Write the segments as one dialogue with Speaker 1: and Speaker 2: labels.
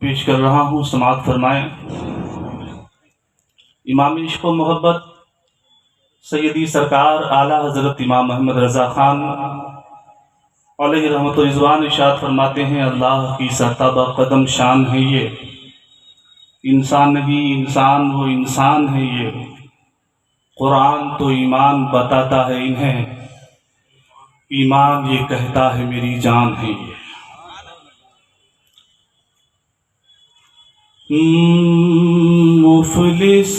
Speaker 1: पेश कर रहा हूँ, समाअत फरमाएं। इमाम इश्क़ व मोहब्बत सैयदी सरकार आला हज़रत इमाम मोहम्मद रज़ा ख़ान अलैहि रहमत व रिज़वान इरशाद फरमाते हैं, अल्लाह की सरताबा कदम शान है ये, इंसान नहीं इंसान वो इंसान है ये, कुरान तो ईमान बताता है इन्हें, ईमान ये कहता है मेरी जान है ये। मुफलिस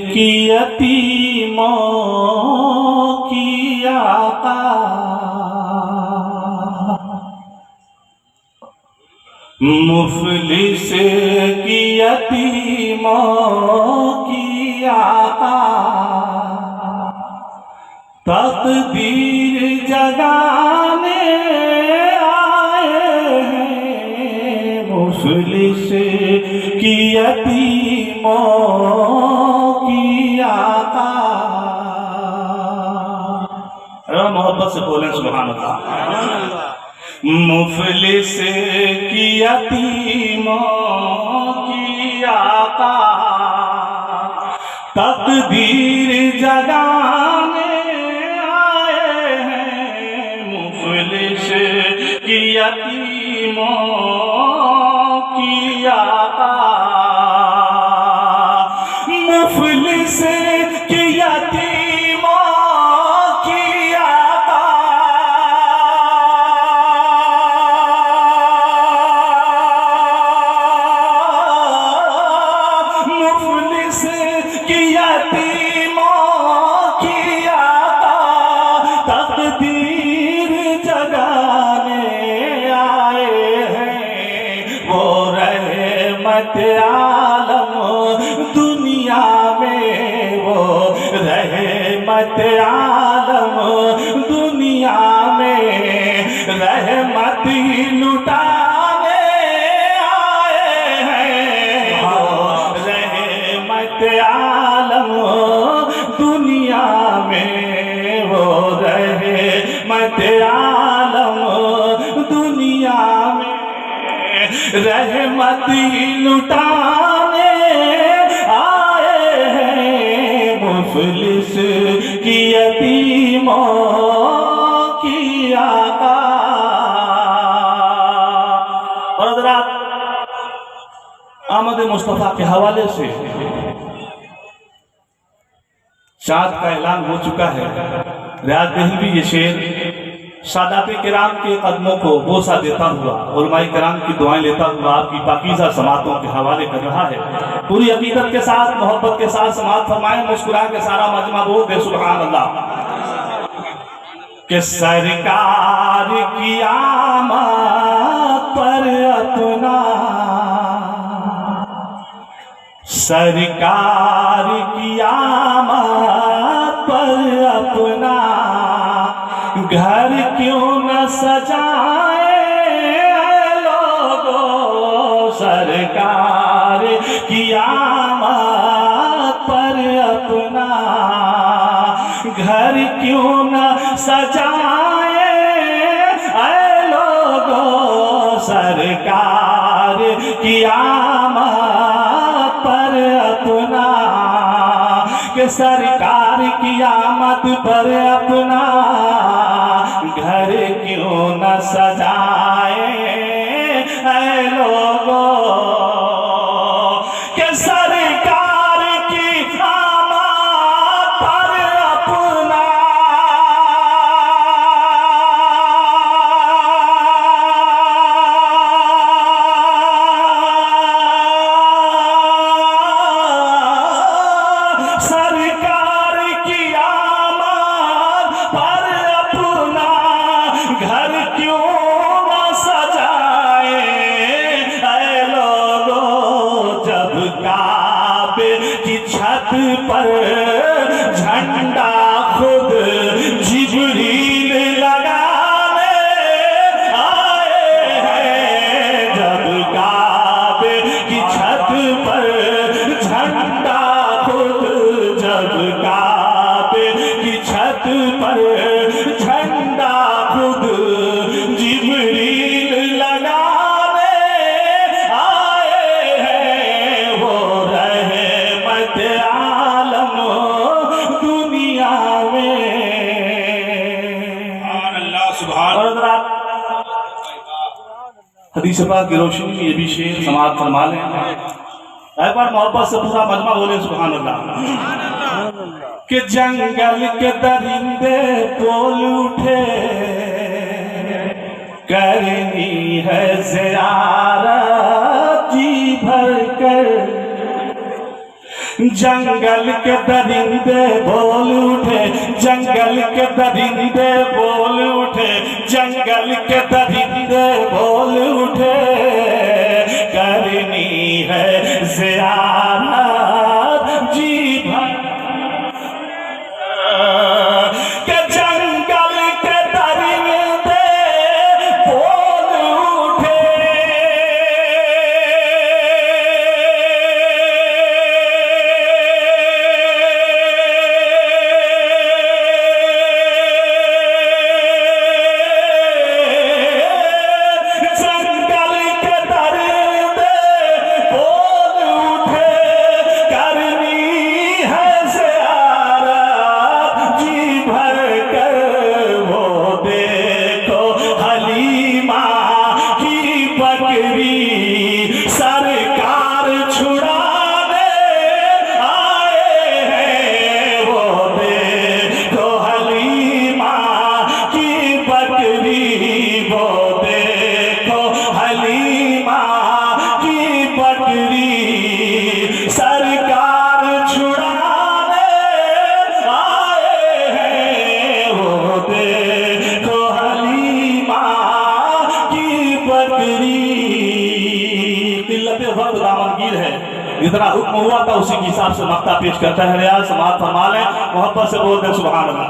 Speaker 1: की यतीमों की आका, मुफलिस की यतीमों की आका, तकदीर जगाने आए हैं। मुफलिस की यतीमों की आका। मोहब्बत से बोलें सुभान अल्लाह। मुफलिस की यतीमों की आका, तकदीर जगाने आए हैं। मुफलिस की यतीमों की आका, मुफलिस की यतीमों की आका, मुफलिस की यतीमों की आका, तकदीर जगाने आए हैं। वो रहमत आलम दुनिया में, वो रहमत आलम दुनिया में, रहमत लुटाने आए हैं। वो रहमत आलम दुनिया में, वो रहमत आलम दुनिया में, रहमत लुटाने आए हैं। मुफलिस की यतीमों की आका। और हज़रात, आमद मुस्तफ़ा के हवाले से चाँद का ऐलान हो चुका है। रियाज दहलवी ये शेर सादात किराम के कदमों को बोसा देता हुआ, उलमाए किराम की दुआएं लेता हुआ आपकी पाकीज़ा समातों के हवाले कर रहा है। पूरी अकीदत के साथ, मोहब्बत के साथ समात फरमाएं, मुस्कुरा के सारा मजमा बोल दे सुभान अल्लाह। कि सरकार की आमद पर अपना, सरकार की आमद पर अपना घर क्यों न सजाए लोगों। सरकार की आमद पर अपना घर क्यों न सजाए लोगों। सरकार की आमद पर अपना, कि सरकार की आमद पर अपना घर क्यों न सजाए लोगों। कि सरकार की आमद पर अपना, सरकार की आमद पर अपना घर क्यों न सजाए हदीस पाक की रोशनी में ये भी शेर समाप्त फरमा लें। एक बार मोहब्बत से पूरा मजमा बोले सुभान अल्लाह। कि जंगल के दरिंदे बोल उठे करनी है ज़ियारत जी भर कर। जंगल के दरिंदे बोल उठे, जंगल के दरिंदे बोल उठे, जंगल के दरिंदे बोल उठे करनी है ज़ियारत जी भर। के जंगल के दरिंदे बोल उठे, जंगल के दरिंदे बोल उठे करनी है ज़ियारत जी भर कर। वो देखो हलीमा की बकरी सरकार छुड़ाने आए हैं। वो देखो हलीमा की बकरी, वो देखो हलीमा की बकरी सरकार छुड़ाने आए हैं। वो देखो हलीमा की बकरी। किल्लत वक्त दामनगीर है, जितना हुक्म हुआ था उसी के हिसाब से मक्ता पेश करता है। रियाज समात फरमा लें, मोहब्बत से बोलते सुभान अल्लाह।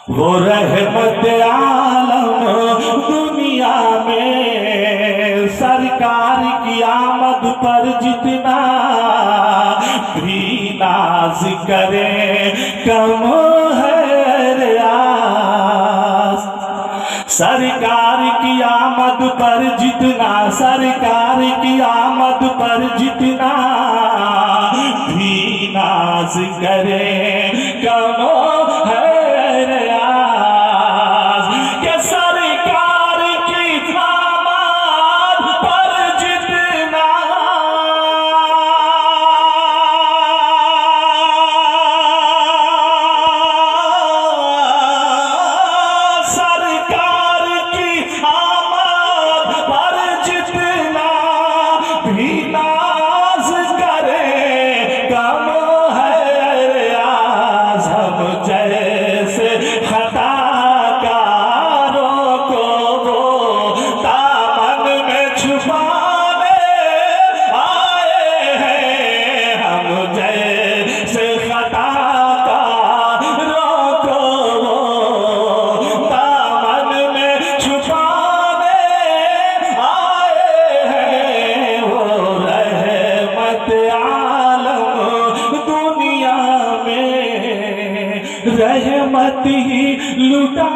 Speaker 1: वो रहमत आलम दुनिया में सरकार की आमद पर जितना भी नाज करे कम है रियाज। सरकार की आमद पर जितना, सरकार की आमद पर जितना भी नाज करे कम है रियाज। के सरकार की आमद पर जितना, सरकार की आमद पर जितना भी नाज करे कम है रियाज। हम जैसे खताकारों को वो दामन में छुपाने आए हैं। हम जैसे खताकारों को वो दामन में छुपाने आए हैं। वो रहमत आलम दुनिया में रहमत ही लुटा